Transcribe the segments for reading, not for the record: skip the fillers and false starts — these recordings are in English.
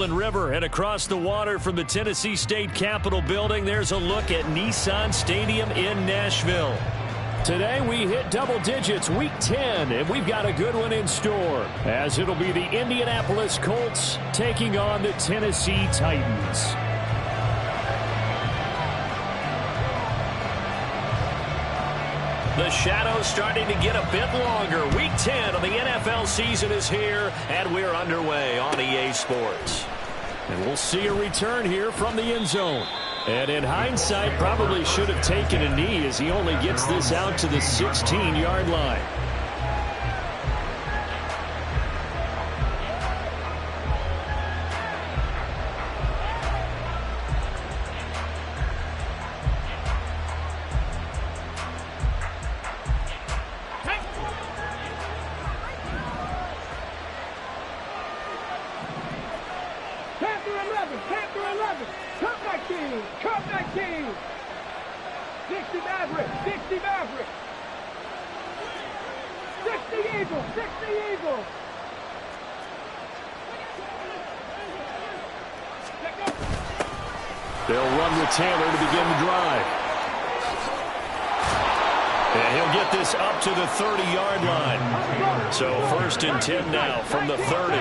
Cumberland River, and across the water from the Tennessee State Capitol building, there's a look at Nissan Stadium in Nashville. Today we hit double digits, week 10, and we've got a good one in store, as it'll be the Indianapolis Colts taking on the Tennessee Titans. The shadow's starting to get a bit longer. Week 10 of the NFL season is here, and we're underway on EA Sports. And we'll see a return here from the end zone. And in hindsight, probably should have taken a knee as he only gets this out to the 16-yard line. They'll run with Taylor to begin the drive. And he'll get this up to the 30-yard line. So 1st and 10 now from the 30.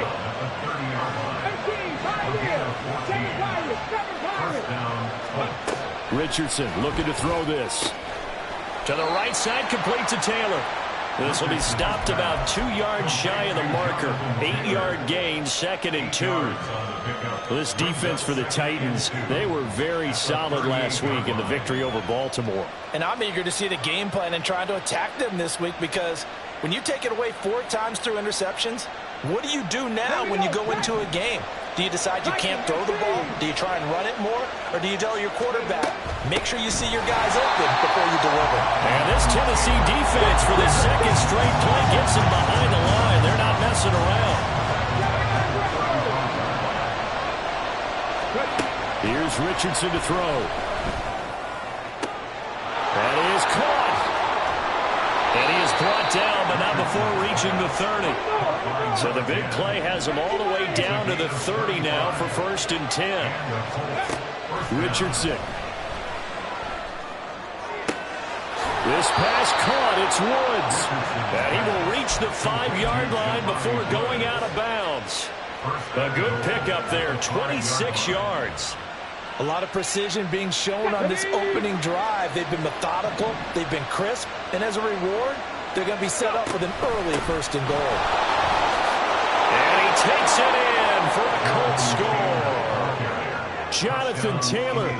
Richardson looking to throw this. To the right side, complete to Taylor. This will be stopped about 2 yards shy of the marker. 8-yard gain, 2nd and 2. Well, this defense for the Titans, they were very solid last week in the victory over Baltimore. And I'm eager to see the game plan and try to attack them this week, because when you take it away 4 times through interceptions, what do you do now when you go into a game? Do you decide you can't throw the ball? Do you try and run it more? Or do you tell your quarterback, make sure you see your guys open before you deliver? And this Tennessee defense for the 2nd straight play gets them behind the line. They're not messing around. Here's Richardson to throw. That is caught. And he is brought down, but not before reaching the 30. So the big play has him all the way down to the 30 now for 1st and 10. Richardson. This pass caught. It's Woods. And he will reach the 5-yard line before going out of bounds. A good pickup there, 26 yards. A lot of precision being shown on this opening drive. They've been methodical, they've been crisp, and as a reward, they're going to be set up with an early 1st and goal. And he takes it in for a Colts score. Jonathan Taylor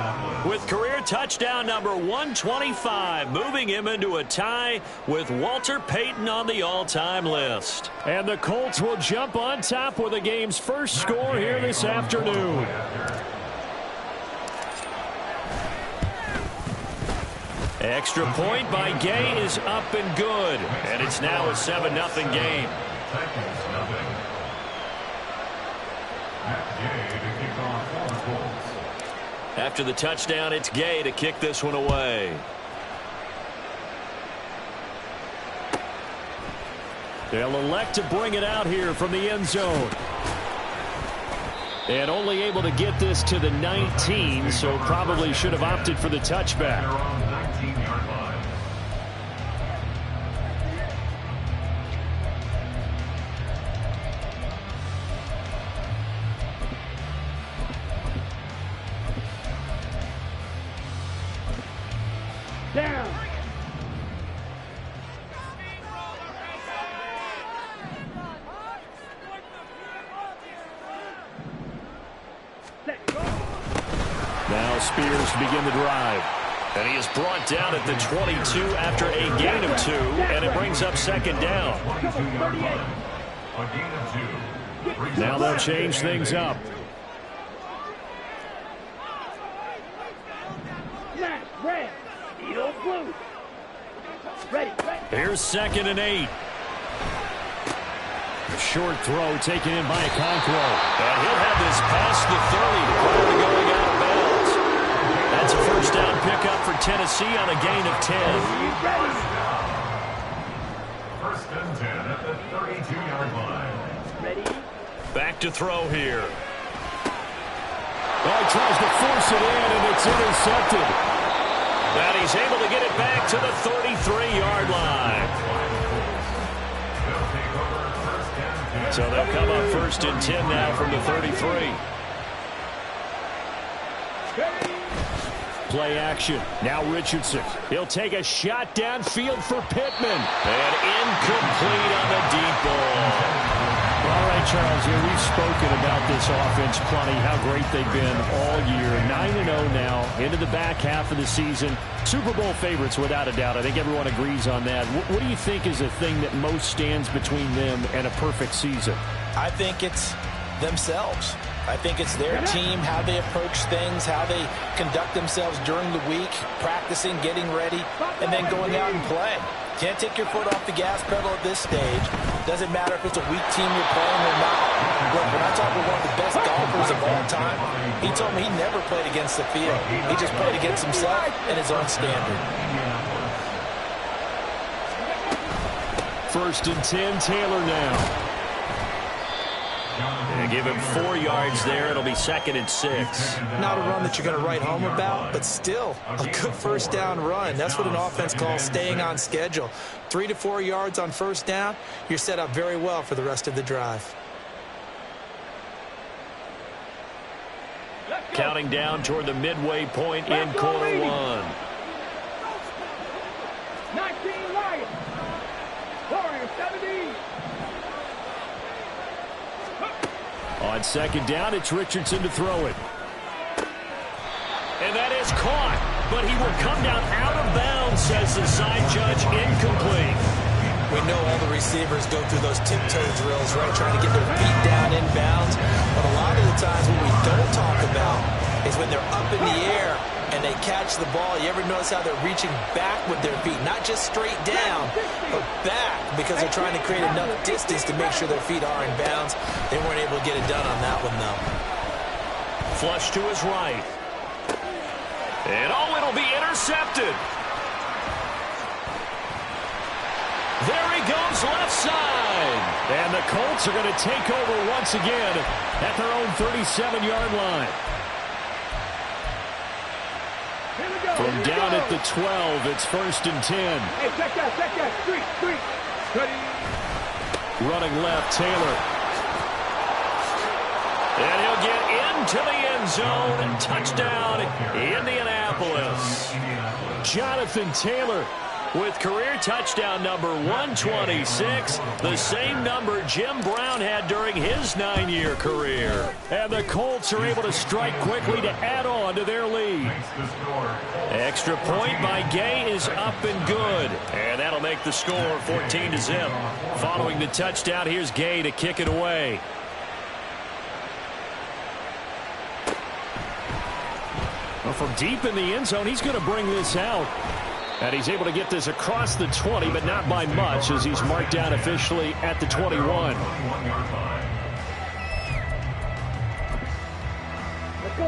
with career touchdown number 125, moving him into a tie with Walter Payton on the all-time list. And the Colts will jump on top with the game's first score here this afternoon. Extra point by Gay is up and good. And it's now a 7-0 game. After the touchdown, it's Gay to kick this one away. They'll elect to bring it out here from the end zone. And only able to get this to the 19, so probably should have opted for the touchback. Now Spears to begin the drive. And he is brought down at the 22 after a gain of 2, and it brings up 2nd down. Now they'll change things up. Here's 2nd and 8. A short throw taken in by Okonkwo. And he'll have this past the 30 prior to going out of bounds. That's a 1st down pickup for Tennessee on a gain of 10. 1st and 10 at the 32-yard line. Back to throw here. he tries to force it in, and it's intercepted. And he's able to get it back to the 33-yard line. So they'll come up 1st and 10 now from the 33. Play action. Now Richardson. He'll take a shot downfield for Pittman. And incomplete on the deep ball. All right, Charles, here we've spoken about this offense plenty, how great they've been all year. 9-0 now into the back half of the season. Super Bowl favorites without a doubt. I think everyone agrees on that. What do you think is the thing that most stands between them and a perfect season? I think it's themselves. I think it's their team, how they approach things, how they conduct themselves during the week, practicing, getting ready, and then going out and playing. Can't take your foot off the gas pedal at this stage. Doesn't matter if it's a weak team you're playing or not. Look, when I talk with one of the best golfers of all time, he told me he never played against the field. He just played against himself and his own standard. 1st and 10, Taylor now. And give him 4 yards there. It'll be 2nd and 6. Not a run that you're going to write home about, but still a good first down run. That's what an offense calls staying on schedule. 3 to 4 yards on first down, you're set up very well for the rest of the drive. Counting down toward the midway point in quarter 1. 19 Lions. Warriors 17. On 2nd down, it's Richardson to throw it. And that is caught, but he will come down out of bounds, says the side judge. Incomplete. We know all the receivers go through those tiptoe drills, right, trying to get their feet down in bounds. But a lot of the times what we don't talk about is when they're up in the air and they catch the ball. You ever notice how they're reaching back with their feet? Not just straight down, but back, because they're trying to create enough distance to make sure their feet are in bounds. They weren't able to get it done on that one, though. Flush to his right. And, oh, it'll be intercepted. There he goes, left side. And the Colts are going to take over once again at their own 37-yard line. From down at the 12, it's 1st and 10. Hey, check that. Street. Ready. Running left, Taylor. And he'll get into the end zone and touchdown, Indianapolis. Jonathan Taylor with career touchdown number 126, the same number Jim Brown had during his 9-year career. And the Colts are able to strike quickly to add on to their lead. Extra point by Gay is up and good. And that'll make the score 14-0. Following the touchdown, here's Gay to kick it away. Well, from deep in the end zone, he's going to bring this out. And he's able to get this across the 20, but not by much, as he's marked down officially at the 21.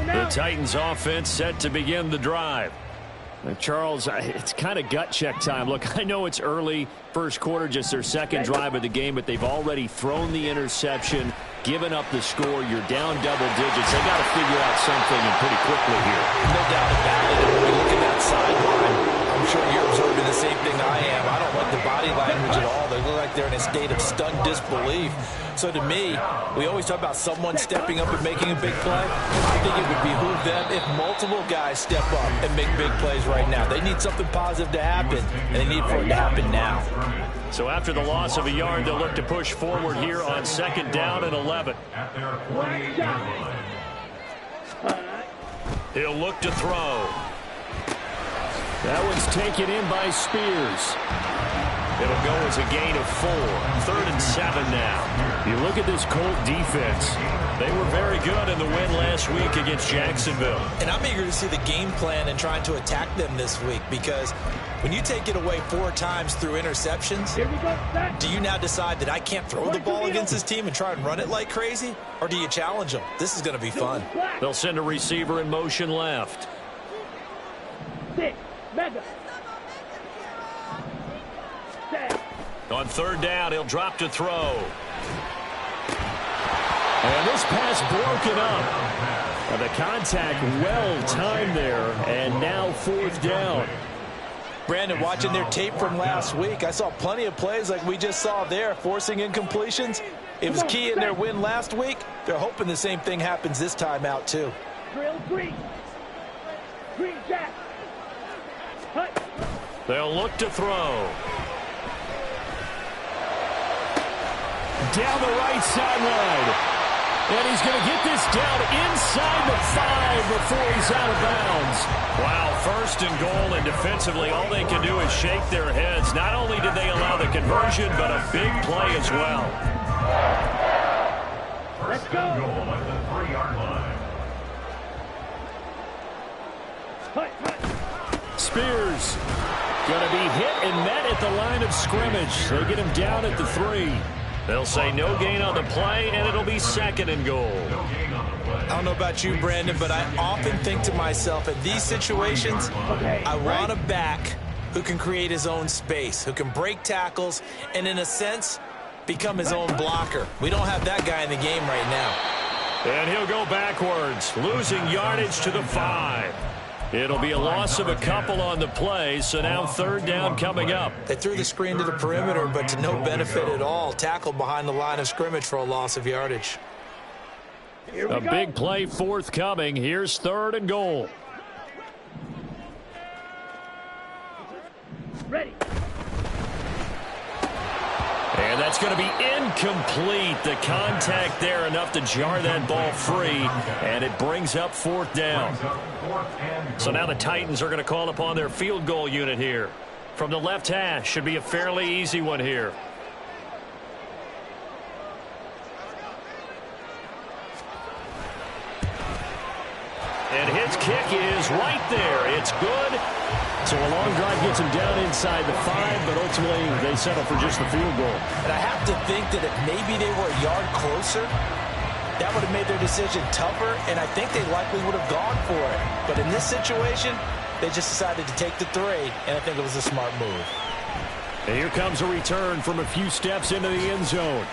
The Titans offense set to begin the drive. Charles, it's kind of gut check time. Look, I know it's early, first quarter, just their second drive of the game, but they've already thrown the interception, given up the score. You're down double digits. They got to figure out something and pretty quickly here. No doubt about it. When we look at that sideline, I'm sure you're observing the same thing I am. I don't like the body language at all. They look like they're in a state of stunned disbelief. So to me, we always talk about someone stepping up and making a big play. I think it would behoove them if multiple guys step up and make big plays right now. They need something positive to happen, and they need for it to happen now. So after the loss of a yard, they'll look to push forward here on 2nd down and 11. He'll look to throw. That one's taken in by Spears. It'll go as a gain of 4. 3rd and 7 now. You look at this Colt defense. They were very good in the win last week against Jacksonville. And I'm eager to see the game plan and trying to attack them this week, because when you take it away 4 times through interceptions, do you now decide that I can't throw the ball against this team and try and run it like crazy? Or do you challenge them? This is going to be fun. They'll send a receiver in motion left. On 3rd down, he'll drop to throw. And this pass broken up. The contact well timed there, and now 4th down. Brandon, watching their tape from last week, I saw plenty of plays like we just saw there, forcing incompletions. It was key in their win last week. They're hoping the same thing happens this time out, too. Drill green. Green jack. Hut. They'll look to throw. Down the right sideline. And he's going to get this down inside the 5 before he's out of bounds. Wow, 1st and goal, and defensively all they can do is shake their heads. Not only did they allow the conversion, but a big play as well. Let's go. Goal at the 3-yard line. Spears going to be hit and met at the line of scrimmage. They get him down at the 3. They'll say no gain on the play, and it'll be 2nd and goal. I don't know about you, Brandon, but I often think to myself, in these situations, I want a back who can create his own space, who can break tackles, and in a sense, become his own blocker. We don't have that guy in the game right now. And he'll go backwards, losing yardage to the 5. It'll be a loss of a couple on the play, so now 3rd down coming up. They threw the screen to the perimeter, but to no benefit at all. Tackled behind the line of scrimmage for a loss of yardage. A big play forthcoming. Here's 3rd and goal. Ready. And that's going to be incomplete. The contact there enough to jar that ball free, and it brings up 4th down. So now the Titans are going to call upon their field goal unit here. From the left hash, should be a fairly easy one here. And his kick is right there. It's good. So a long drive gets him down inside the 5, but ultimately they settle for just the field goal. And I have to think that if maybe they were a yard closer, that would have made their decision tougher, and I think they likely would have gone for it. But in this situation, they just decided to take the 3, and I think it was a smart move. And here comes a return from a few steps into the end zone.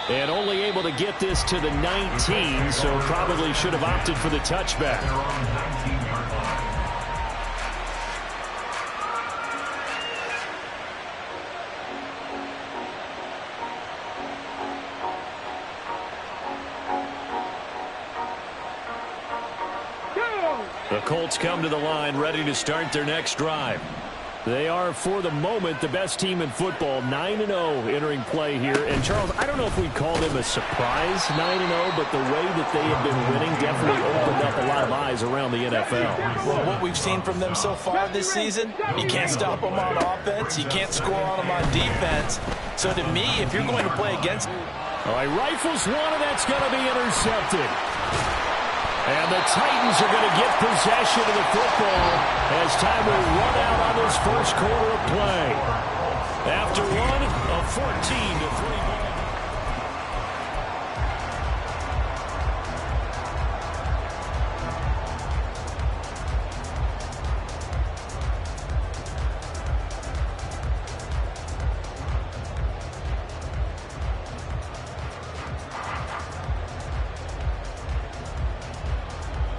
And only able to get this to the 19, so probably should have opted for the touchback. The Colts come to the line ready to start their next drive. They are, for the moment, the best team in football, 9-0 entering play here. And, Charles, I don't know if we'd call them a surprise 9-0, but the way that they have been winning definitely opened up a lot of eyes around the NFL. Well, what we've seen from them so far this season, you can't stop them on offense, you can't score on them on defense. So to me, if you're going to play against... All right, rifles one, and that's going to be intercepted. And the Titans are going to get possession of the football as time will run out on this first quarter of play. After one, a 14-3 ball.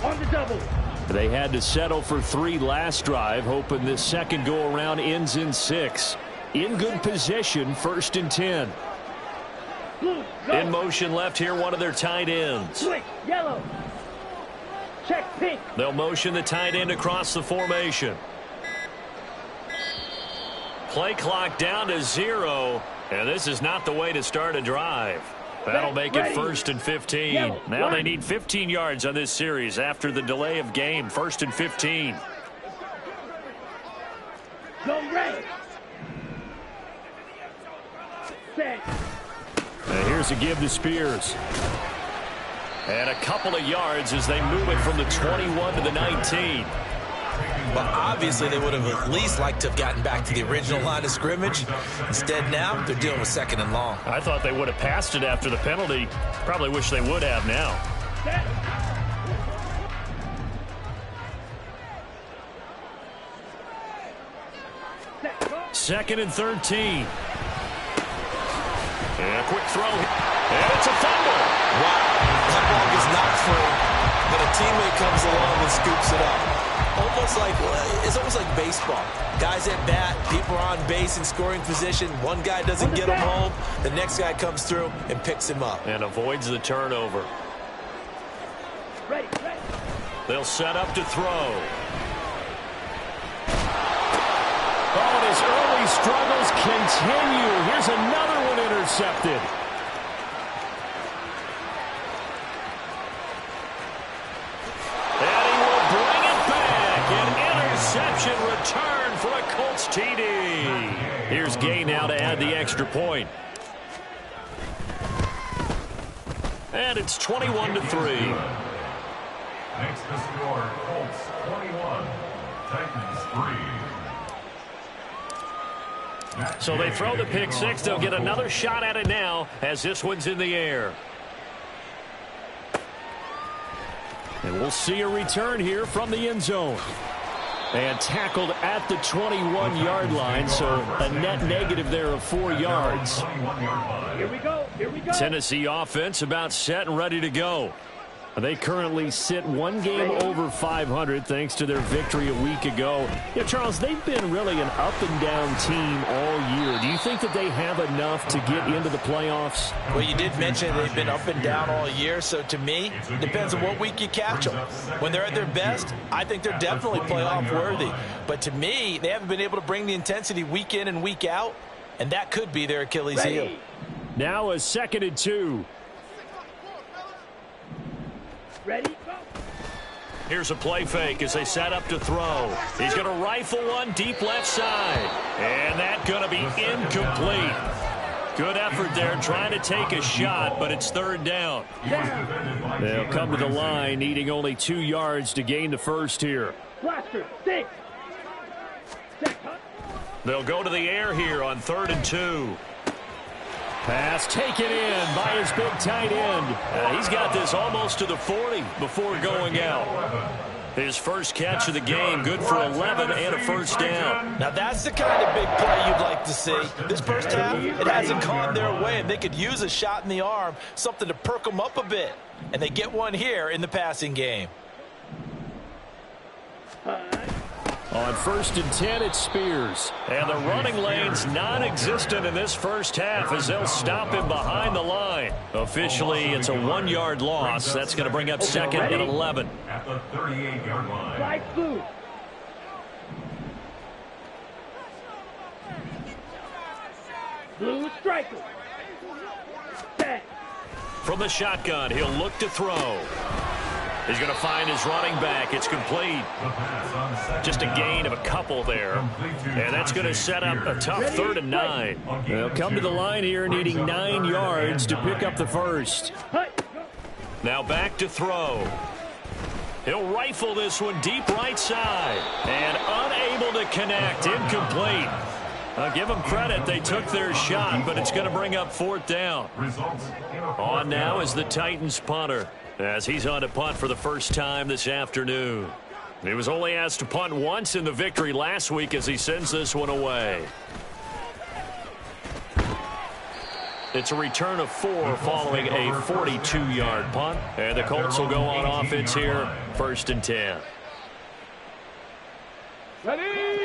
On the double. They had to settle for 3 last drive, hoping this second go-around ends in 6. In good position, 1st and 10. Blue, go. In motion left here, one of their tight ends. Switch, yellow. Check pink. They'll motion the tight end across the formation. Play clock down to 0, and this is not the way to start a drive. That'll make it 1st and 15. Now they need 15 yards on this series after the delay of game. 1st and 15. Go red. Set. And here's a give to Spears. And a couple of yards as they move it from the 21 to the 19. Well, obviously they would have at least liked to have gotten back to the original line of scrimmage. Instead now, they're dealing with 2nd and long. I thought they would have passed it after the penalty. Probably wish they would have now. Set. 2nd and 13. And a quick throw. And it's a fumble. Wow, that ball is not free. comes along and scoops it up. It's almost like baseball. Guys at bat, people are on base in scoring position. One guy doesn't get him home. The next guy comes through and picks him up. And avoids the turnover. Ready. They'll set up to throw. Oh, and his early struggles continue. Here's another one intercepted. And he will bring it back. An interception return for a Colts TD. Here's Gay now to add the extra point. And it's 21-3. Makes the score Colts 21, Titans 3. So they throw the pick six. They'll get another shot at it now as this one's in the air. And we'll see a return here from the end zone. And tackled at the 21-yard line, so a net negative there of 4 yards. Here we go. Tennessee offense about set and ready to go. They currently sit one game over 500 thanks to their victory a week ago. Yeah, Charles, they've been really an up-and-down team all year. Do you think that they have enough to get into the playoffs? Well, you did mention they've been up and down all year, so to me, it depends on what week you catch them. When they're at their best, I think they're definitely playoff worthy. But to me, they haven't been able to bring the intensity week in and week out, and that could be their Achilles heel. Now a 2nd and 2. Ready, go. Here's a play fake as they set up to throw. He's going to rifle one deep left side. And that's going to be incomplete. Good effort there trying to take a shot, but it's 3rd down. They'll come to the line needing only 2 yards to gain the first here. Blaster, 6. They'll go to the air here on 3rd and 2. Pass taken in by his big tight end. He's got this almost to the 40 before going out. His first catch of the game, good for 11 and a first down. Now that's the kind of big play you'd like to see. This first half, it hasn't gone their way, and they could use a shot in the arm, something to perk them up a bit. And they get one here in the passing game. On 1st and 10, it's Spears. And the running lane's non-existent in this first half as they'll stop him behind the line. Officially, it's a 1-yard loss. That's going to bring up 2nd and 11. At the 38-yard line. Flag blue. Blue striker. Set. From the shotgun, he'll look to throw. He's going to find his running back. It's complete. Just a gain of a couple there. And that's going to set up a tough 3rd and 9. They'll come to the line here needing 9 yards to pick up the first. Now back to throw. He'll rifle this one deep right side. And unable to connect. Incomplete. I'll give them credit. They took their shot, but it's going to bring up 4th down. On now is the Titans punter, as he's on to punt for the first time this afternoon. He was only asked to punt once in the victory last week as he sends this one away. It's a return of 4 following a 42-yard punt. And the Colts will go on offense here, 1st and 10.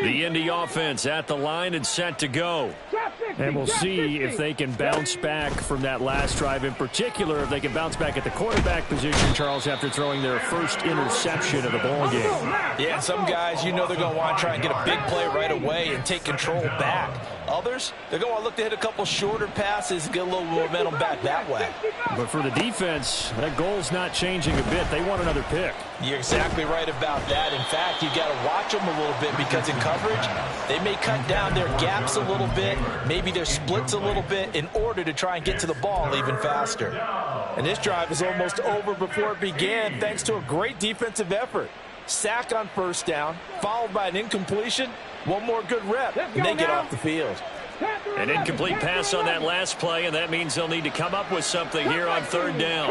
The Indy offense at the line and set to go. And we'll see if they can bounce back from that last drive. In particular, if they can bounce back at the quarterback position, Charles, after throwing their first interception of the ball game. Yeah, some guys, you know they're going to want to try and get a big play right away and take control back. Others, they're going to want to look to hit a couple shorter passes and get a little momentum back that way. But for the defense, that goal's not changing a bit. They want another pick. You're exactly right about that. In fact, you got to watch them a little bit because in coverage, they may cut down their gaps a little bit, maybe their splits a little bit in order to try and get to the ball even faster. And this drive is almost over before it began thanks to a great defensive effort. Sack on 1st down, followed by an incompletion. One more good rep, and they get off the field. An incomplete pass on that last play, and that means they'll need to come up with something here on 3rd down.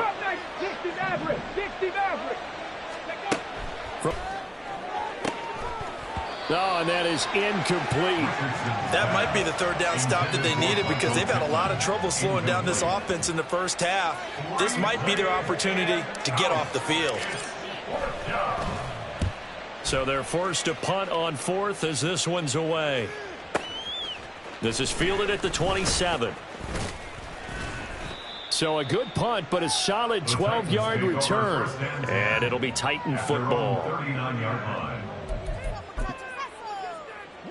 Oh, and that is incomplete. That might be the 3rd down stop that they needed because they've had a lot of trouble slowing down this offense in the first half. This might be their opportunity to get off the field. So they're forced to punt on fourth as this one's away. This is fielded at the 27. So a good punt, but a solid 12-yard return. And it'll be Titan football.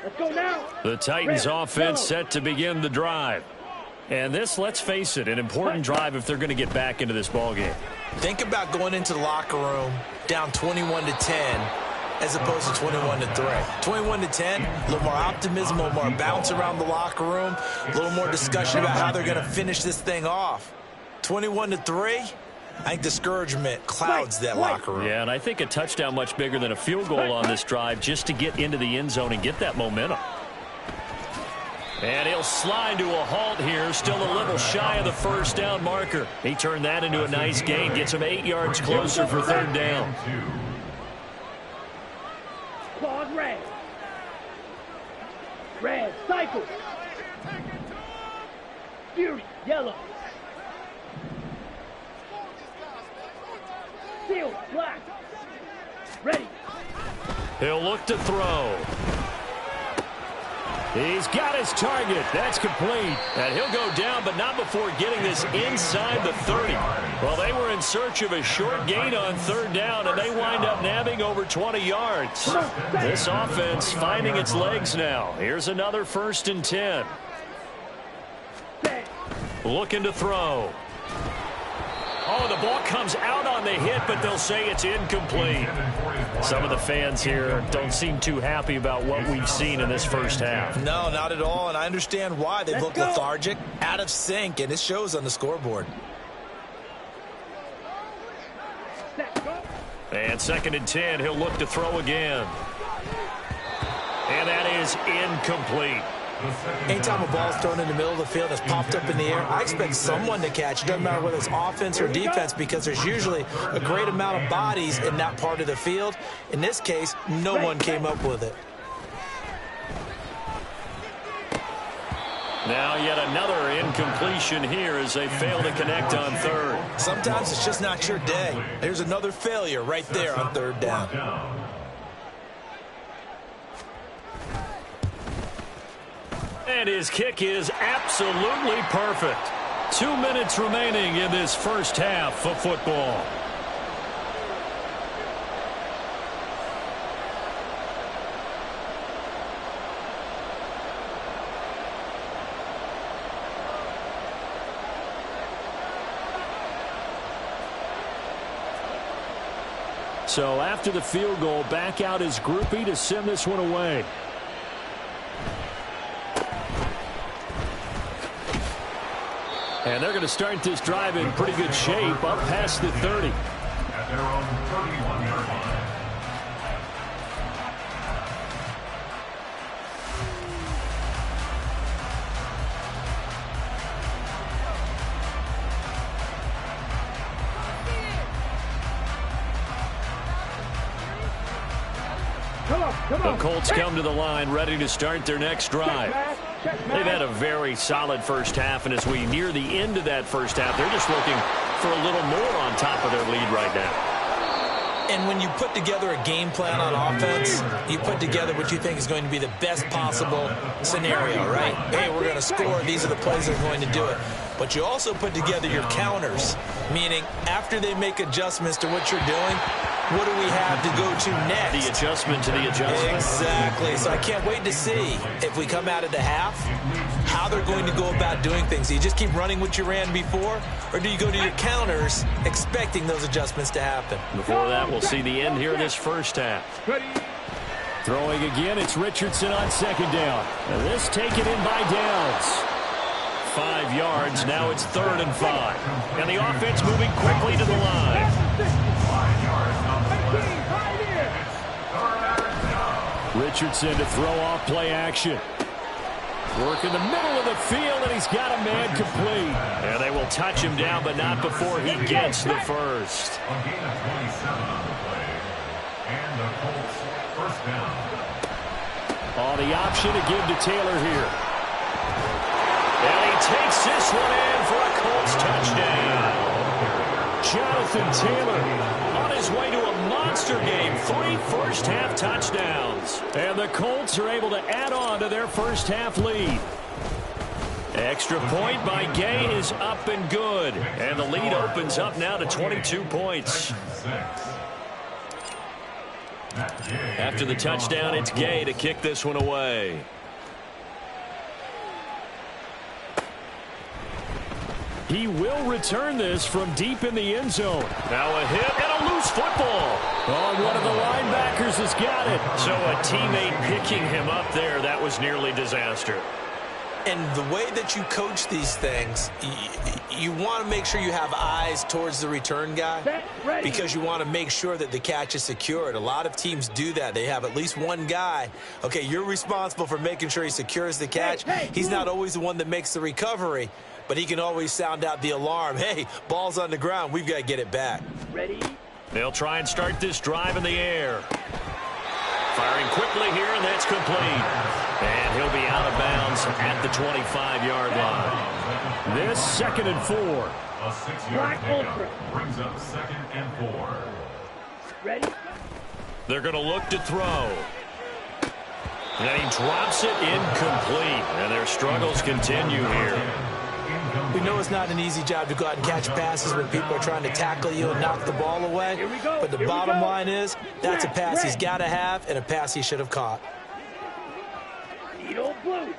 Let's go now. The Titans offense set to begin the drive. And this, let's face it, an important drive if they're going to get back into this ballgame. Think about going into the locker room down 21-10 as opposed to 21-3. 21-10, a little more optimism, a little more bounce around the locker room, a little more discussion about how they're going to finish this thing off. 21-3, I think discouragement clouds that locker room. Yeah, and I think a touchdown much bigger than a field goal on this drive just to get into the end zone and get that momentum. And he'll slide to a halt here, still a little shy of the first down marker. He turned that into a nice gain, gets him 8 yards closer for third down. Claws red. Red, cycle. Fury, yellow. Seal, black. Ready. He'll look to throw. He's got his target. That's complete. And he'll go down, but not before getting this inside the 30. Well, they were in search of a short gain on third down, and they wind up nabbing over 20 yards. This offense finding its legs now. Here's another 1st and 10. Looking to throw. Oh, the ball comes out on the hit, but they'll say it's incomplete. Some of the fans here don't seem too happy about what we've seen in this first half. No, not at all, and I understand why. They've looked lethargic, out of sync, and it shows on the scoreboard. And 2nd and 10, he'll look to throw again. And that is incomplete. Anytime a ball's thrown in the middle of the field that's popped up in the air, I expect someone to catch. It doesn't matter whether it's offense or defense, because there's usually a great amount of bodies in that part of the field. In this case, no one came up with it. Now yet another incompletion here as they fail to connect on third. Sometimes it's just not your day. There's another failure right there on third down. And his kick is absolutely perfect. 2 minutes remaining in this first half of football. So after the field goal, back out is Groupie to send this one away. And they're going to start this drive in pretty good shape, up past the 30. At their own 31-yard line. The Colts come to the line, ready to start their next drive. They've had a very solid first half, and as we near the end of that first half, they're just looking for a little more on top of their lead right now. And when you put together a game plan on offense, you put together what you think is going to be the best possible scenario, right? Hey, we're going to score. These are the plays that are going to do it. But you also put together your counters, meaning after they make adjustments to what you're doing, what do we have to go to next? The adjustment to the adjustment. Exactly. So I can't wait to see if we come out of the half, how they're going to go about doing things. Do you just keep running what you ran before, or do you go to your counters expecting those adjustments to happen? Before that, we'll see the end here of this first half. Throwing again, it's Richardson on 2nd down. And this taken in by Downs. 5 yards, now it's 3rd and 5. And the offense moving quickly to the line. Richardson to throw off play action. Work in the middle of the field, and he's got a man complete. And they will touch him down, but not before he gets the first. A gain of 27 on the play. And the Colts first down. Oh, the option to give to Taylor here. And he takes this one in for a Colts touchdown. Jonathan Taylor on his way to a monster monster game. 3 first-half touchdowns. And the Colts are able to add on to their first-half lead. Extra point by Gay is up and good. And the lead opens up now to 22 points. After the touchdown, it's Gay to kick this one away. He will return this from deep in the end zone. Now a hit and a loose football. Oh, one of the linebackers has got it. So a teammate picking him up there, that was nearly disaster. And the way that you coach these things, you want to make sure you have eyes towards the return guy because you want to make sure that the catch is secured. A lot of teams do that. They have at least one guy. Okay, you're responsible for making sure he secures the catch. He's not always the one that makes the recovery, but he can always sound out the alarm. Hey, ball's on the ground. We've got to get it back. Ready? They'll try and start this drive in the air. Firing quickly here, and that's complete. And he'll be out of bounds at the 25-yard line. This 2nd and 4. A 6-yard pickup brings up 2nd and 4. Ready? They're going to look to throw. And he drops it incomplete. And their struggles continue here. We know it's not an easy job to go out and catch passes when people are trying to tackle you and knock the ball away. But the bottom line is that's a pass he's got to have and a pass he should have caught. Needle blue.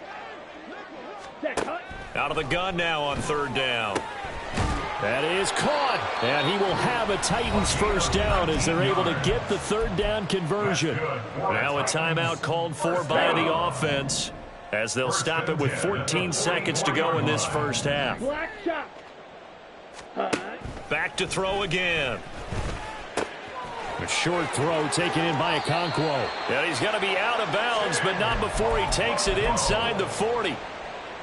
Set cut. Out of the gun now on 3rd down. That is caught. And he will have a Titans first down as they're able to get the 3rd down conversion. Now a timeout called for by the offense, as they'll stop it with 14 seconds to go in this first half. Black shot. Back to throw again. A short throw taken in by Okonkwo. And he's going to be out of bounds, but not before he takes it inside the 40.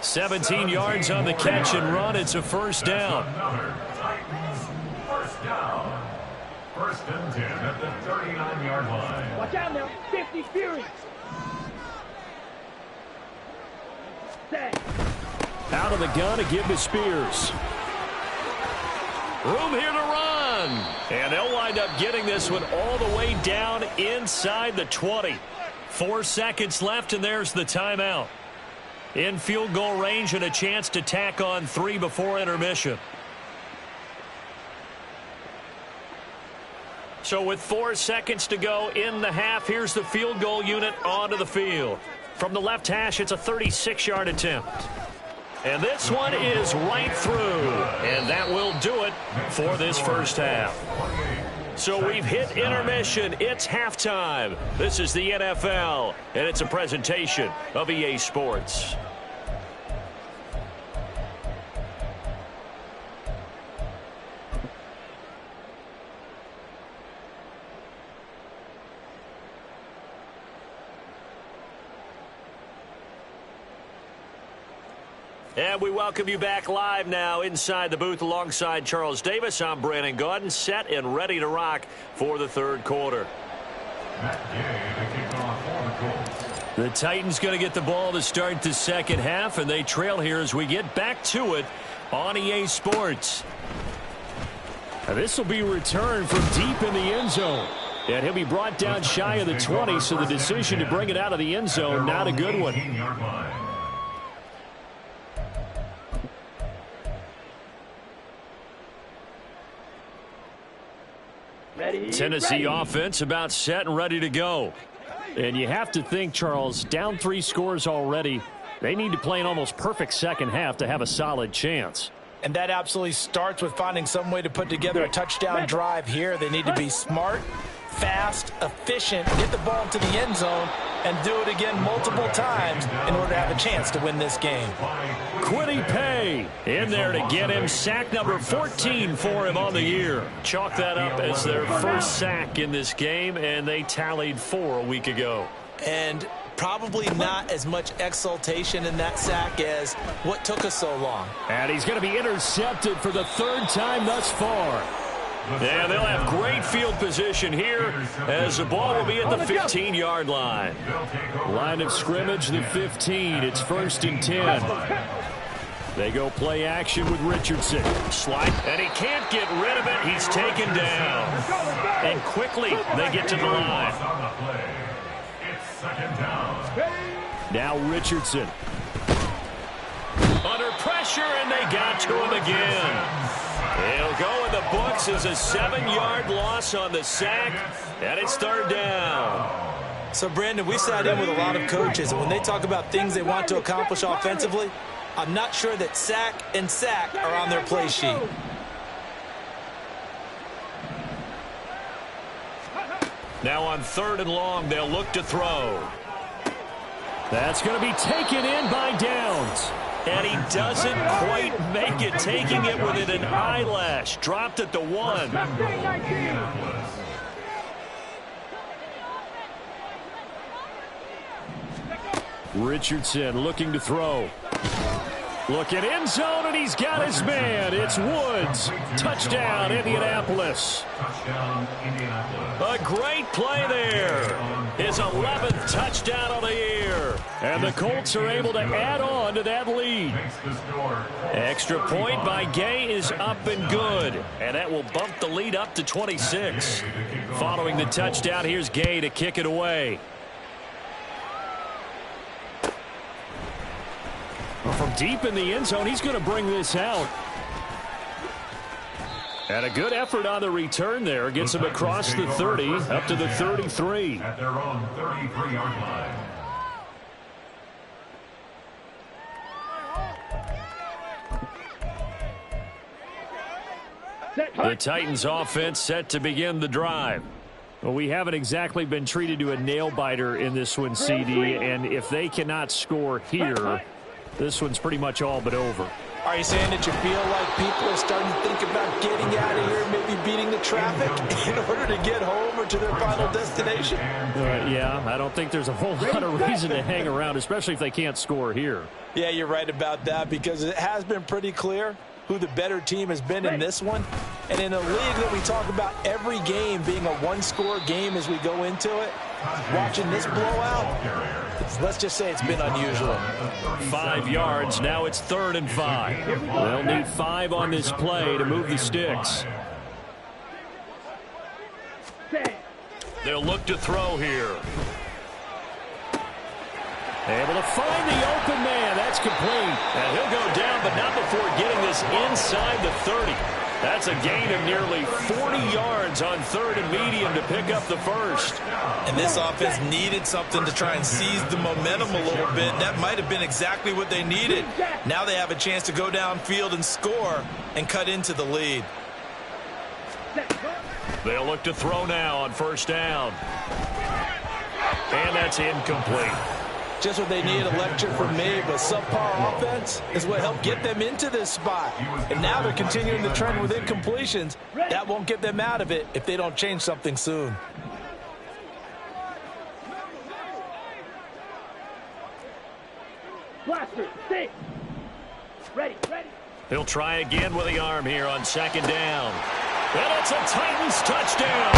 17 yards on the catch and run. It's a first down. Another Titans first down. 1st and 10 at the 39-yard line. Watch out now. 50 Fury. Set. Out of the gun to give to Spears. Room here to run. And they'll wind up getting this one all the way down inside the 20. 4 seconds left, and there's the timeout. In field goal range and a chance to tack on 3 before intermission. So with 4 seconds to go in the half, here's the field goal unit onto the field. From the left hash, it's a 36-yard attempt. And this one is right through. And that will do it for this first half. So we've hit intermission. It's halftime. This is the NFL, and it's a presentation of EA Sports. And we welcome you back live now inside the booth alongside Charles Davis. I'm Brandon Gaudin, set and ready to rock for the 3rd quarter. The Titans going to get the ball to start the 2nd half, and they trail here as we get back to it on EA Sports. This will be returned from deep in the end zone. And he'll be brought down shy of the 20, so the decision to bring it out of the end zone, not a good one. Tennessee offense about set and ready to go. And you have to think, Charles, down 3 scores already. They need to play an almost perfect 2nd half to have a solid chance. And that absolutely starts with finding some way to put together a touchdown drive here. They need to be smart, fast, efficient, get the ball to the end zone, and do it again multiple times in order to have a chance to win this game. Kwity Paye in there to get him sack number 14 for him on the year. Chalk that up as their first sack in this game, and they tallied 4 a week ago. And probably not as much exultation in that sack as what took us so long. And he's going to be intercepted for the 3rd time thus far. Yeah, they'll have great field position here as the ball will be at the 15-yard line. Line of scrimmage, the 15. It's 1st and 10. They go play action with Richardson. Slide, and he can't get rid of it. He's taken down. And quickly, they get to the line. It's second down. Now Richardson. Under pressure, and they got to him again. He'll go in the books as a 7-yard loss on the sack, and it's third down. So, Brandon, we sat in with a lot of coaches, and when they talk about things they want to accomplish offensively, I'm not sure that sack and sack are on their play sheet. Now on 3rd and long, they'll look to throw. That's going to be taken in by Downs. And he doesn't quite make it, taking it within an eyelash. Dropped at the 1. Richardson looking to throw. Looking end zone, and he's got his man. It's Woods. Touchdown, Indianapolis. Touchdown, Indianapolis. A great play there. His 11th touchdown of the year. And the Colts are able to add on to that lead. Makes the score. Extra point by Gay is up and good. And that will bump the lead up to 26. Following the touchdown, here's Gay to kick it away. From deep in the end zone, he's going to bring this out. And a good effort on the return there. Gets him across the 30, up to the 33. At their own 33-yard line. The Titans offense set to begin the drive. Well, we haven't exactly been treated to a nail-biter in this one, CD. And if they cannot score here, this one's pretty much all but over. Are you saying that you feel like people are starting to think about getting out of here, maybe beating the traffic in order to get home or to their final destination? Yeah, I don't think there's a whole lot of reason to hang around, especially if they can't score here. Yeah, you're right about that, because it has been pretty clear who the better team has been in this one. And in a league that we talk about every game being a one-score game as we go into it, watching this blowout, let's just say it's been unusual. 5 yards. Now it's 3rd and 5. They'll need 5 on this play to move the sticks. They'll look to throw here. Able to find the open man. That's complete. And he'll go down, but not before getting this inside the 30. That's a gain of nearly 40 yards on 3rd and medium to pick up the first. And this offense needed something to try and seize the momentum a little bit. That might have been exactly what they needed. Now they have a chance to go downfield and score and cut into the lead. They'll look to throw now on 1st down. And that's incomplete. Just what they need, a lecture from me, but subpar offense is what helped get them into this spot. And now they're continuing the trend with incompletions. That won't get them out of it if they don't change something soon. Blaster, stay. Ready. He'll try again with the arm here on 2nd down. And it's a Titans touchdown.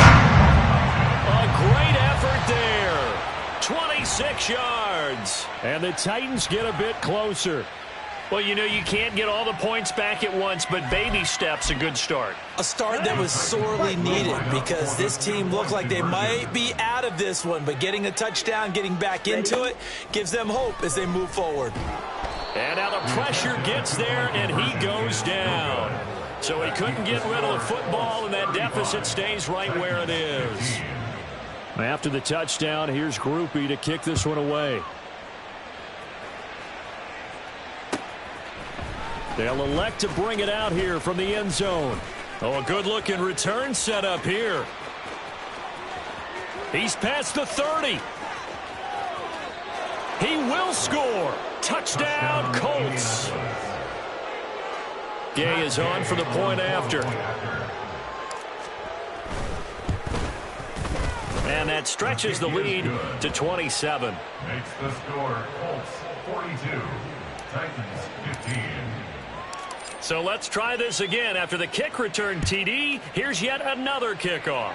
A great effort there. 26 yards. And the Titans get a bit closer. Well, you know, you can't get all the points back at once, but baby steps, a good start. A start that was sorely needed, because this team looked like they might be out of this one, but getting a touchdown, getting back into it, gives them hope as they move forward. And now the pressure gets there, and he goes down. So he couldn't get rid of the football, and that deficit stays right where it is. After the touchdown, here's Grupe to kick this one away. They'll elect to bring it out here from the end zone. Oh, a good-looking return set up here. He's past the 30. He will score. Touchdown, Colts. Gay is on for the point after. And that stretches the lead to 27. Makes the score Colts 42, Titans 15. So let's try this again. After the kick return, TD, here's yet another kickoff.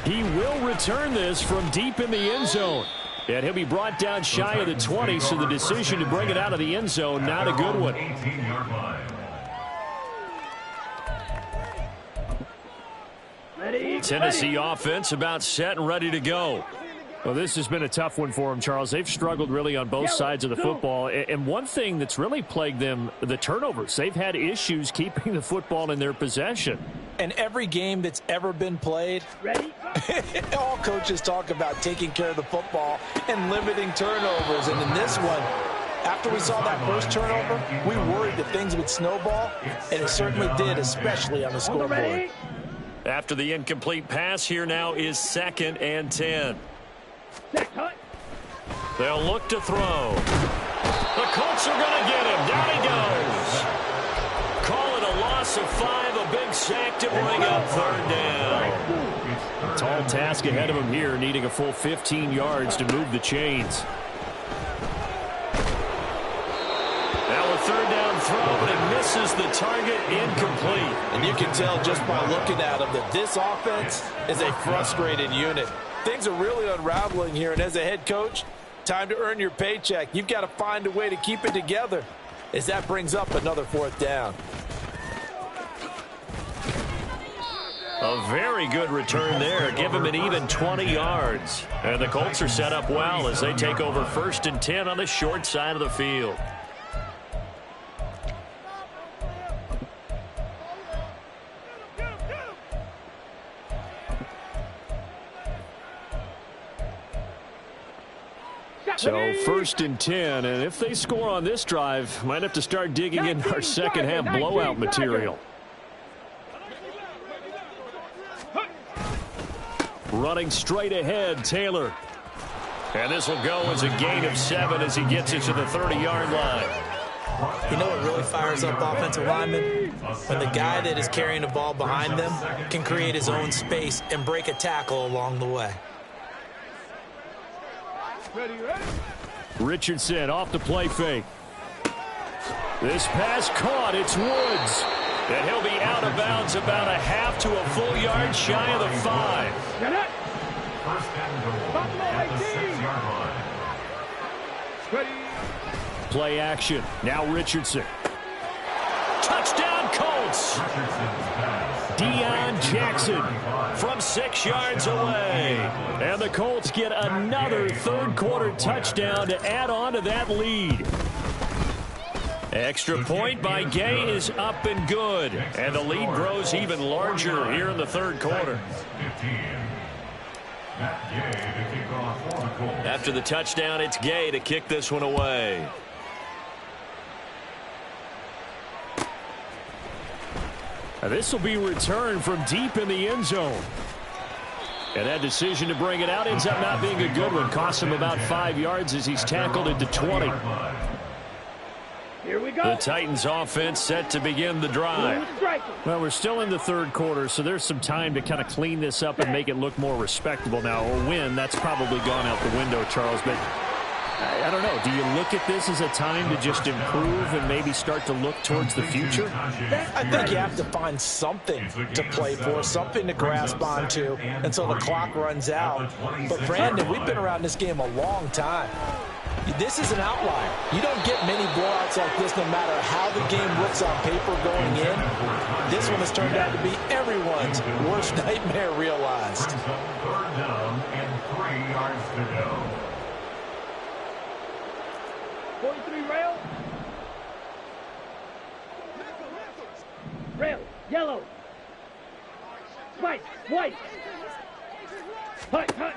He will return this from deep in the end zone. And he'll be brought down shy of the 20, so the decision to bring it out of the end zone, not a good one. 18-yard line. Tennessee offense about set and ready to go. Well, this has been a tough one for them, Charles. They've struggled really on both sides of the football. And one thing that's really plagued them, the turnovers. They've had issues keeping the football in their possession. And every game that's ever been played, all coaches talk about taking care of the football and limiting turnovers. And in this one, after we saw that first turnover, we worried that things would snowball, and it certainly did, especially on the scoreboard. After the incomplete pass, here now is 2nd and 10. They'll look to throw. The Colts are going to get him. Down he goes. Call it a loss of 5, a big sack to bring up 3rd down. Tall task ahead of him here, needing a full 15 yards to move the chains. Now a 3rd down throw, but he misses the target, incomplete. And you can tell just by looking at him that this offense is a frustrated unit. Things are really unraveling here, and as a head coach, time to earn your paycheck. You've got to find a way to keep it together as that brings up another 4th down. A very good return there. Give him an even 20 yards. And the Colts are set up well as they take over 1st and 10 on the short side of the field. So 1st and 10, and if they score on this drive, might have to start digging in our second half blowout material. Running straight ahead, Taylor. And this will go as a gain of 7 as he gets it to the 30-yard line. You know what really fires up offensive linemen? When the guy that is carrying the ball behind them can create his own space and break a tackle along the way. Richardson off the play fake. This pass caught. It's Woods. And he'll be out of bounds about a half to a full yard shy of the 5. 1st and goal at the 6-yard line. Play action. Now Richardson. Touchdown Colts. Deion Jackson From 6 yards away. And the Colts get another 3rd quarter touchdown to add on to that lead. Extra point by Gay is up and good. And the lead grows even larger here in the 3rd quarter. After the touchdown, it's Gay to kick this one away. This will be returned from deep in the end zone. And that decision to bring it out ends up not being a good one. Costs him about 5 yards as he's tackled into 20. Here we go. The Titans offense set to begin the drive. Well, we're still in the 3rd quarter, so there's some time to kind of clean this up and make it look more respectable now. A win, that's probably gone out the window, Charles. But I don't know. Do you look at this as a time to just improve and maybe start to look towards the future? I think you have to find something to play for, something to grasp onto until the clock runs out. But, Brandon, we've been around this game a long time. This is an outlier. You don't get many blowouts like this no matter how the game looks on paper going in. This one has turned out to be everyone's worst nightmare realized. 3rd down and 3 yards to go. 43 rail. Rail. Yellow. White. White. Hut. Hut.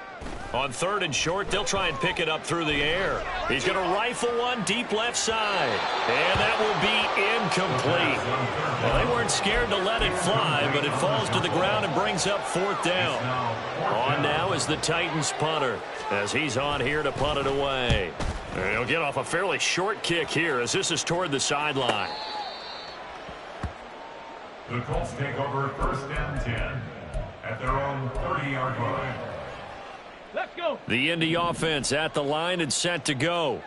On 3rd and short, they'll try and pick it up through the air. He's going to rifle one deep left side. And that will be incomplete. Well, they weren't scared to let it fly, but it falls to the ground and brings up 4th down. On now is the Titans punter as he's on here to punt it away. And he'll get off a fairly short kick here as this is toward the sideline. The Colts take over 1st and 10 at their own 30-yard line. Let's go. The Indy offense at the line and set to go.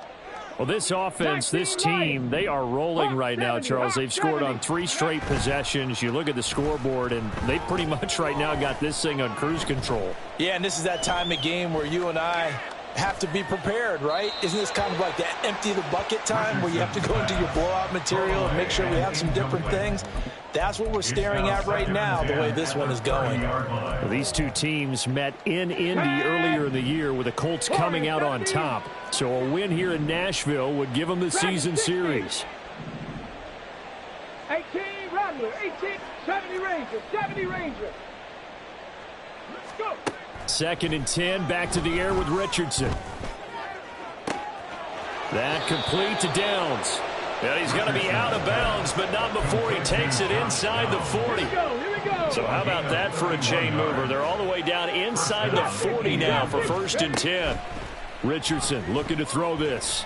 Well, this offense, this team, they are rolling right now, Charles. They've scored on 3 straight possessions. You look at the scoreboard, and they pretty much right now got this thing on cruise control. Yeah, and this is that time of game where you and I have to be prepared, right? Isn't this kind of like the empty the bucket time where you have to go into your blowout material and make sure we have some different things? That's what we're staring at right now, the way this one is going. Well, these two teams met in Indy earlier in the year with the Colts coming out on top. So a win here in Nashville would give them the season series. 18 Rattler, 18, 70 Ranger, 70 Ranger. Let's go. 2nd and 10, back to the air with Richardson. That complete to Downs. And he's going to be out of bounds, but not before he takes it inside the 40. Here we go. So how about that for a chain mover? They're all the way down inside the 40 now for 1st and 10. Richardson looking to throw this.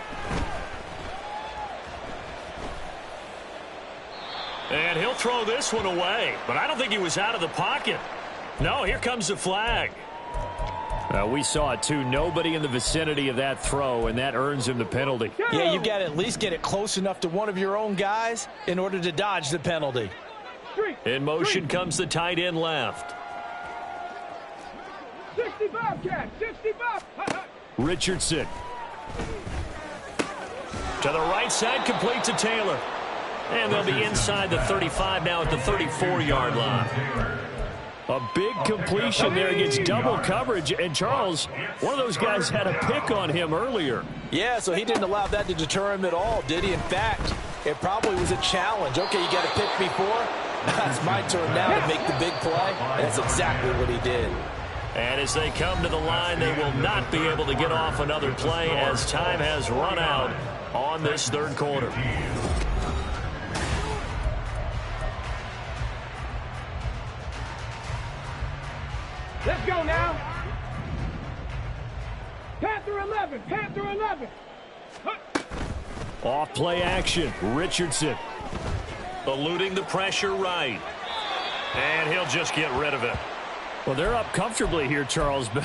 And he'll throw this one away, but I don't think he was out of the pocket. No, here comes the flag. We saw it too. Nobody in the vicinity of that throw, and that earns him the penalty. Yeah, you've got to at least get it close enough to one of your own guys in order to dodge the penalty. In motion comes the tight end left. 65, Cat, 65. Richardson. To the right side, complete to Taylor. And they'll be inside the 35 now at the 34-yard line. A big completion there against double coverage. And Charles, one of those guys had a pick on him earlier. Yeah, so he didn't allow that to deter him at all, did he? In fact, it probably was a challenge. Okay, you got a pick before. It's my turn now to make the big play. That's exactly what he did. And as they come to the line, they will not be able to get off another play as time has run out on this 3rd quarter. Let's go now. Panther 11, Panther 11. Off play action. Richardson eluding the pressure right. And he'll just get rid of it. Well, they're up comfortably here, Charles, but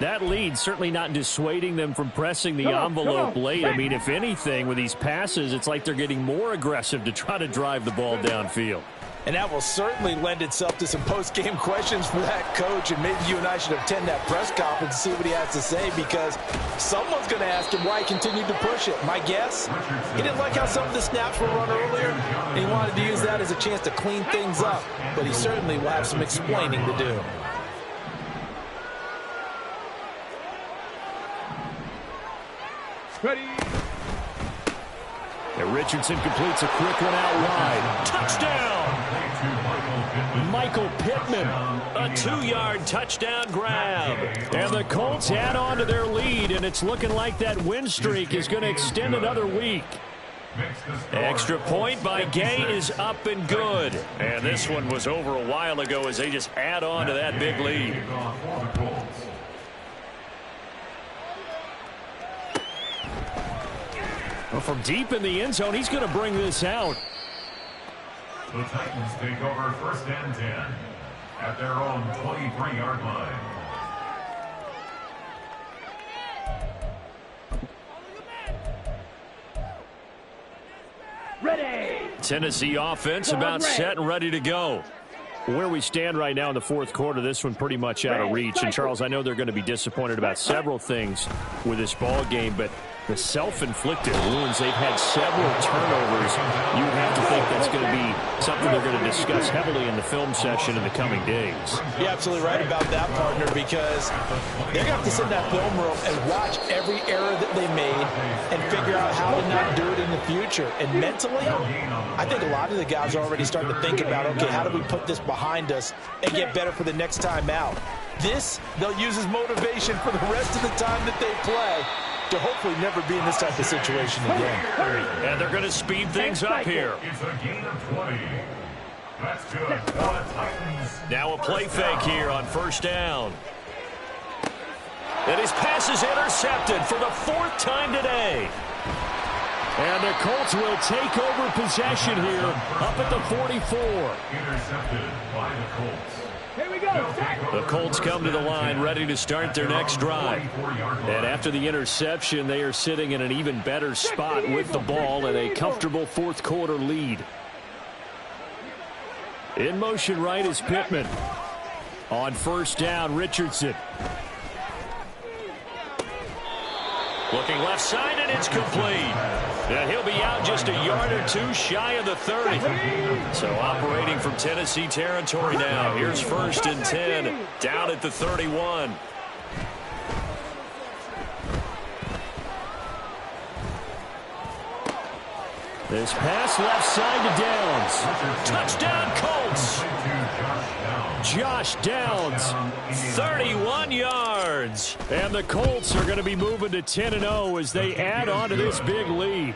that lead certainly not dissuading them from pressing the envelope late. I mean, if anything, with these passes, it's like they're getting more aggressive to try to drive the ball downfield. And that will certainly lend itself to some post-game questions for that coach, and maybe you and I should attend that press conference and see what he has to say, because someone's going to ask him why he continued to push it. My guess, he didn't like how some of the snaps were run earlier, and he wanted to use that as a chance to clean things up, but he certainly will have some explaining to do. Ready. And Richardson completes a quick one out wide. Touchdown! Michael Pittman, a 2-yard touchdown grab. And the Colts add on to their lead, and it's looking like that win streak is going to extend another week. Extra point by Gay is up and good. And this one was over a while ago as they just add on to that big lead. Well, from deep in the end zone, he's going to bring this out. The Titans take over 1st and 10 at their own 23-yard line. Ready. Tennessee offense about set and ready to go. Where we stand right now in the 4th quarter, this one pretty much out of reach. And, Charles, I know they're going to be disappointed about several things with this ball game, but the self-inflicted wounds, they've had several turnovers. You have to think that's going to be something they're going to discuss heavily in the film session in the coming days. You're absolutely right about that, partner, because they're going to have to sit in that film room and watch every error that they made and figure out how to not do it in the future. And mentally, I think a lot of the guys are already starting to think about, okay, how do we put this behind us and get better for the next time out? This, they'll use as motivation for the rest of the time that they play to hopefully never be in this type of situation again. And they're going to speed things up here. It's a gain of 20. That's good. The Titans. Now a play fake here on 1st down. And his pass is intercepted for the 4th time today. And the Colts will take over possession here up at the 44. Intercepted by the Colts. Here we go. The Colts come to the line ready to start their next drive. And after the interception, they are sitting in an even better spot with the ball and a comfortable 4th quarter lead. In motion right is Pittman. On 1st down, Richardson. Looking left side, and it's complete. And he'll be out just a yard or two shy of the 30. So operating from Tennessee territory now. Here's 1st and 10, down at the 31. This pass left side to Downs. Touchdown, Colts. Josh Downs, 31 yards. And the Colts are going to be moving to 10-0 as they add on to this big lead.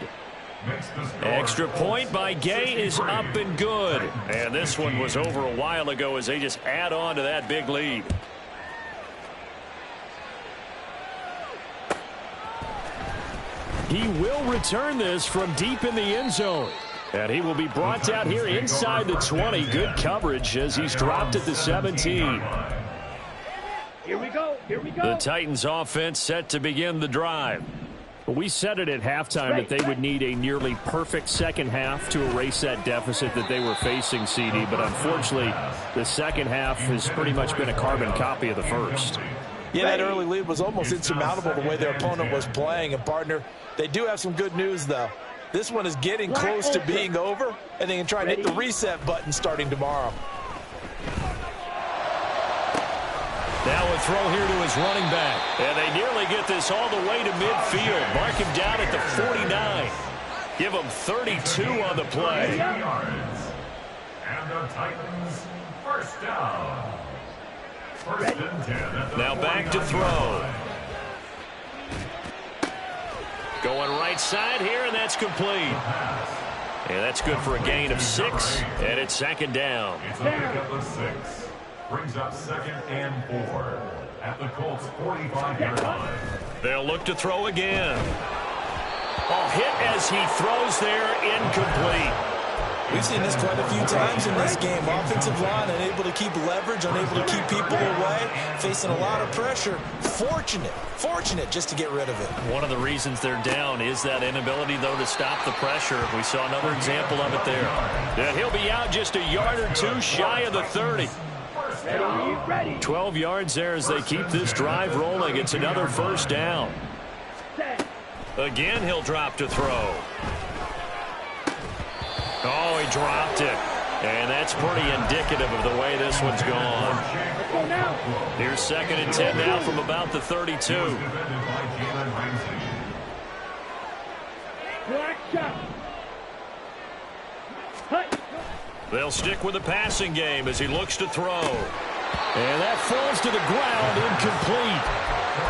Extra point by Gay is up and good. And this one was over a while ago as they just add on to that big lead. He will return this from deep in the end zone. And he will be brought down here inside the 20. Good coverage as he's dropped at the 17. Here we go. Here we go. The Titans offense set to begin the drive. We said it at halftime that they would need a nearly perfect second half to erase that deficit that they were facing, CD. But unfortunately, the second half has pretty much been a carbon copy of the first. Yeah, that early lead was almost insurmountable the way their opponent was playing. And, partner, they do have some good news, though. This one is getting close to being over, and they can try and hit the reset button starting tomorrow. Now a throw here to his running back. And they nearly get this all the way to midfield. Mark him down at the 49. Give him 32 on the play. And the Titans, 1st down. 1st and 10 at the Now back to throw. Going right side here, and that's complete. And that's good for a gain of 6, and it's 2nd down. It's a pickup of 6. Brings up 2nd and 4 at the Colts 45-yard line. They'll look to throw again. Oh, hit as he throws there, incomplete. We've seen this quite a few times in this game. Offensive line unable to keep leverage, unable to keep people away, facing a lot of pressure. Fortunate just to get rid of it. One of the reasons they're down is that inability, though, to stop the pressure. We saw another example of it there. And he'll be out just a yard or two shy of the 30. 12 yards there as they keep this drive rolling. It's another 1st down. Again, he'll drop to throw. Oh, he dropped it. And that's pretty indicative of the way this one's gone. Here's 2nd and 10 now from about the 32. They'll stick with the passing game as he looks to throw. And that falls to the ground, incomplete.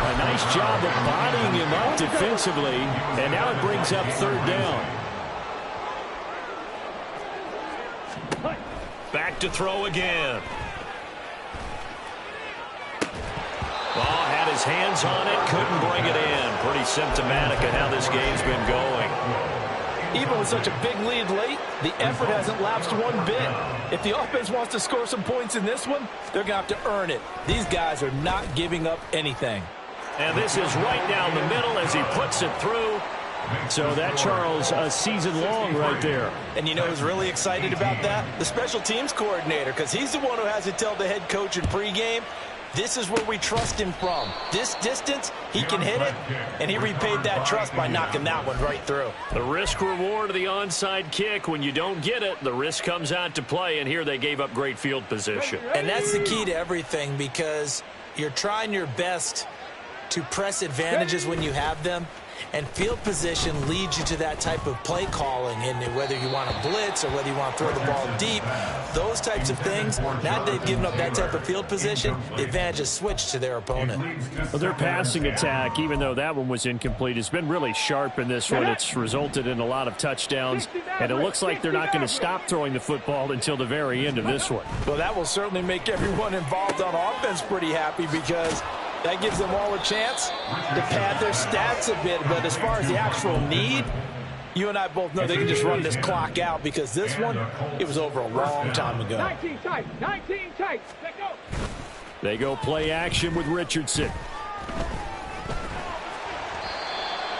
A nice job of bodying him up defensively. And now it brings up 3rd down. Back to throw again. Oh, had his hands on it, couldn't bring it in. Pretty symptomatic of how this game's been going. Even with such a big lead late, the effort hasn't lapsed one bit. If the offense wants to score some points in this one, they're going to have to earn it. These guys are not giving up anything. And this is right down the middle as he puts it through. So that, Charles, a season long right there. And you know who's really excited about that? The special teams coordinator, because he's the one who has to tell the head coach in pregame, this is where we trust him from. This distance, he can hit it, and he repaid that trust by knocking that one right through. The risk reward of the onside kick. When you don't get it, the risk comes out to play, and here they gave up great field position. And that's the key to everything, because you're trying your best to press advantages when you have them. And field position leads you to that type of play calling, and whether you want to blitz or whether you want to throw the ball deep, those types of things. Now that they've given up that type of field position, the advantage is switched to their opponent. Well, their passing attack, even though that one was incomplete, has been really sharp in this one. It's resulted in a lot of touchdowns, and it looks like they're not going to stop throwing the football until the very end of this one. Well, that will certainly make everyone involved on offense pretty happy, because that gives them all a chance to pad their stats a bit. But as far as the actual need, you and I both know they can just run this clock out, because this one, it was over a long time ago. 19 tight, 19 tight. Let go. They go play action with Richardson.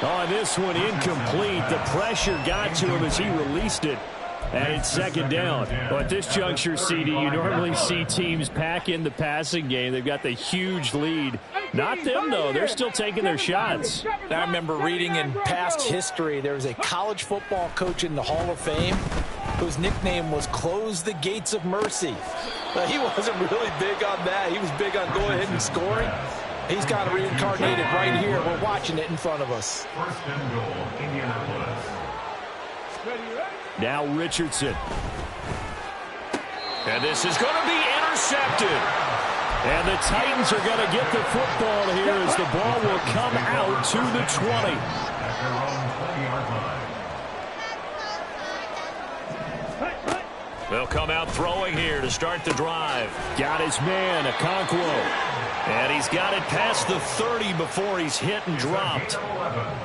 Oh, this one incomplete. The pressure got to him as he released it. And it's second down. Well, at this juncture, CD, you normally see teams pack in the passing game. They've got the huge lead. Not them, though. They're still taking their shots. I remember reading in past history, there was a college football coach in the Hall of Fame whose nickname was Close the Gates of Mercy. He wasn't really big on that. He was big on go ahead and scoring. He's got it reincarnated right here. We're watching it in front of us. First and goal, Indianapolis. Now Richardson. And this is going to be intercepted. And the Titans are going to get the football here as the ball will come out to the 20. At their own 20-yard line. They'll come out throwing here to start the drive. Got his man, Okonkwo. And he's got it past the 30 before he's hit and dropped.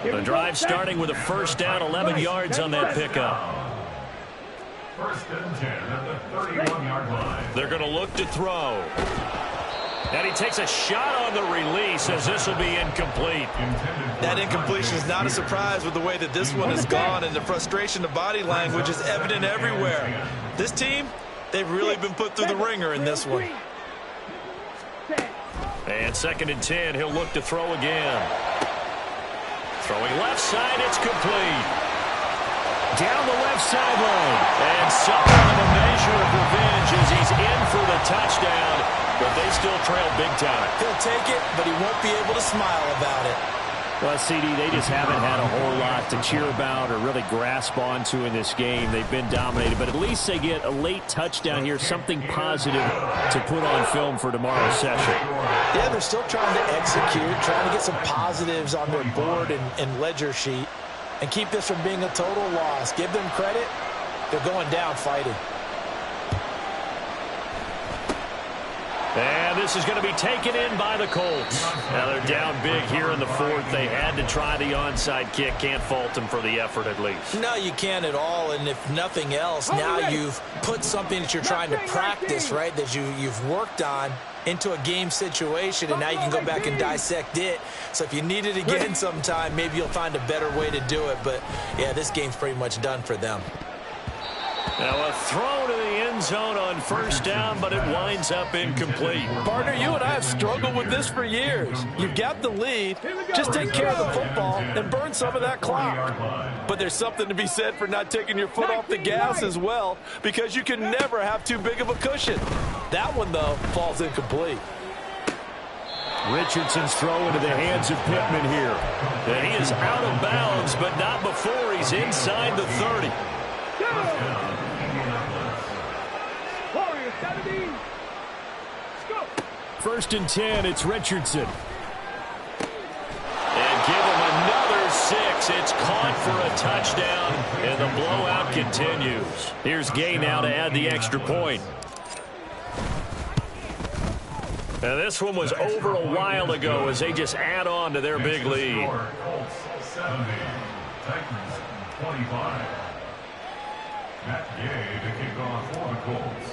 The drive starting with a first down, 11 yards on that pickup. First and 10 at the 31-yard line. They're going to look to throw. And he takes a shot on the release as this will be incomplete. That incompletion is not a surprise with the way that this one has gone, and the frustration of body language is evident everywhere. This team, they've really been put through the ringer in this one. And second and 10, he'll look to throw again. Throwing left side, it's complete. Down the left sideline. And somewhat of a measure of revenge as he's in for the touchdown, but they still trail big time. He'll take it, but he won't be able to smile about it. Well, CD, they just haven't had a whole lot to cheer about or really grasp onto in this game. They've been dominated, but at least they get a late touchdown here, something positive to put on film for tomorrow's session. Yeah, they're still trying to execute, trying to get some positives on their board and ledger sheet and keep this from being a total loss. Give them credit. They're going down fighting. And this is going to be taken in by the Colts. Now they're down big here in the fourth. They had to try the onside kick. Can't fault them for the effort at least. No, you can't at all. And if nothing else, now you've put something that you're trying to practice, right, that you've worked on into a game situation, and now you can go back and dissect it. So if you need it again sometime, maybe you'll find a better way to do it. But, yeah, this game's pretty much done for them. Now a throw to the end zone on first down, but it winds up incomplete. Partner, you and I have struggled with this for years. You've got the lead. Just take care of the football and burn some of that clock. But there's something to be said for not taking your foot off the gas as well, because you can never have too big of a cushion. That one, though, falls incomplete. Richardson's throw into the hands of Pittman here. And he is out of bounds, but not before he's inside the 30. First and 10, it's Richardson. And give him another 6. It's caught for a touchdown, and the blowout continues. Here's Gay now to add the extra point. Now this one was over a while ago as they just add on to their big lead. Colts 70, Titans 25. Matt Gay to kick off for the Colts.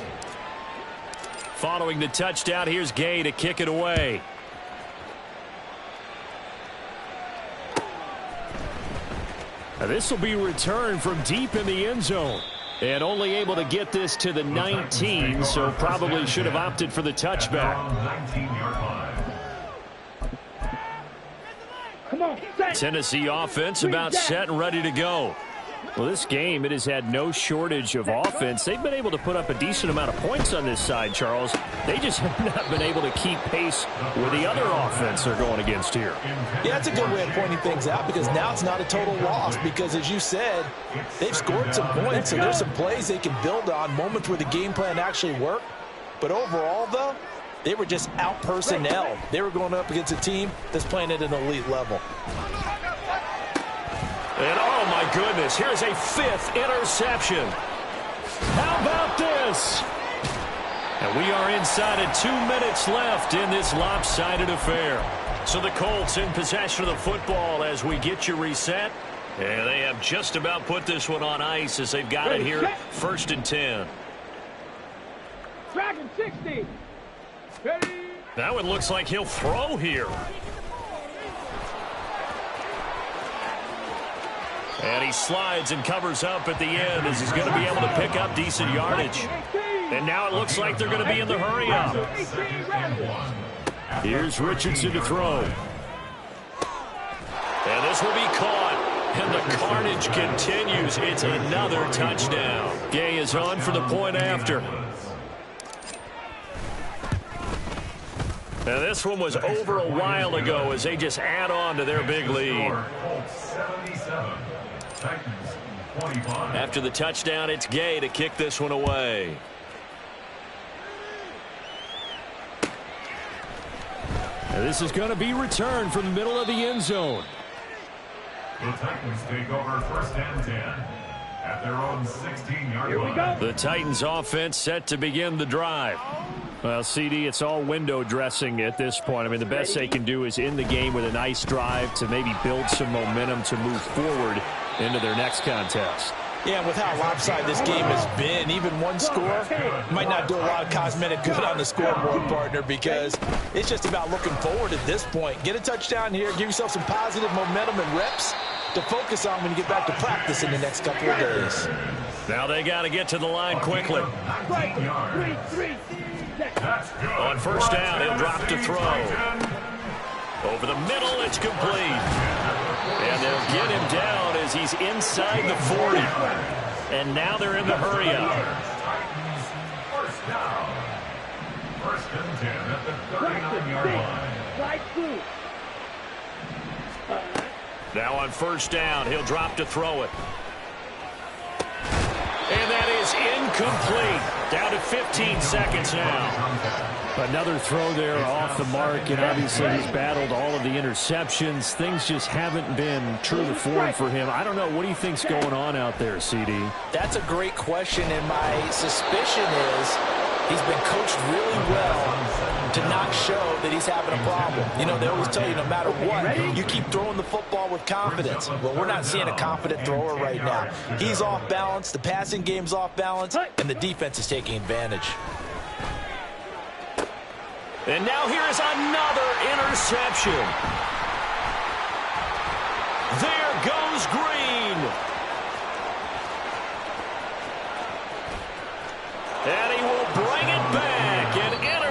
Following the touchdown, here's Gay to kick it away. Now this will be returned from deep in the end zone. And only able to get this to the 19, so probably should have opted for the touchback. 19-yard line. Tennessee offense about set and ready to go. Well, this game, it has had no shortage of offense. They've been able to put up a decent amount of points on this side, Charles. They just have not been able to keep pace with the other offense they're going against here. Yeah, that's a good way of pointing things out, because now it's not a total loss, because as you said, they've scored some points, so there's some plays they can build on, moments where the game plan actually worked. But overall, though, they were just out-personnel. They were going up against a team that's playing at an elite level. And oh my goodness, here's a 5th interception. How about this? And we are inside of 2 minutes left in this lopsided affair. So the Colts in possession of the football as we get you reset. And they have just about put this one on ice as they've got it here, 1st and 10. Dragon 60. Ready. That one looks like he'll throw here. And he slides and covers up at the end as he's going to be able to pick up decent yardage. And now it looks like they're going to be in the hurry-up. Here's Richardson to throw. And this will be caught. And the carnage continues. It's another touchdown. Gay is on for the point after. And this one was over a while ago as they just add on to their big lead. After the touchdown, it's Gay to kick this one away. And this is going to be returned from the middle of the end zone. The Titans take over 1st and 10 at their own 16-yard line. The Titans offense set to begin the drive. Well, CD, it's all window dressing at this point. I mean, the best they can do is in the game with a nice drive to maybe build some momentum to move forward into their next contest. Yeah, with how lopsided this game has been, even one score might not do a lot of cosmetic good on the scoreboard, partner, because it's just about looking forward at this point. Get a touchdown here, give yourself some positive momentum and reps to focus on when you get back to practice in the next couple of days. Now they got to get to the line quickly. On 1st down, he'll drop to throw. Over the middle, it's complete. And they'll get him down as he's inside the 40. And now they're in the hurry-up. 1st down. 1st and 10 at the 39-yard line. Now on 1st down, he'll drop to throw it. And that is incomplete. Down to 15 seconds now. Another throw there off the mark, and obviously he's battled all of the interceptions. Things just haven't been true to form for him. I don't know. What do you think's going on out there, CD? That's a great question, and my suspicion is he's been coached really well to not show that he's having a problem. You know, they always tell you no matter what, you keep throwing the football with confidence. Well, we're not seeing a confident thrower right now. He's off balance, the passing game's off balance, and the defense is taking advantage. And now here is another interception. There goes Green.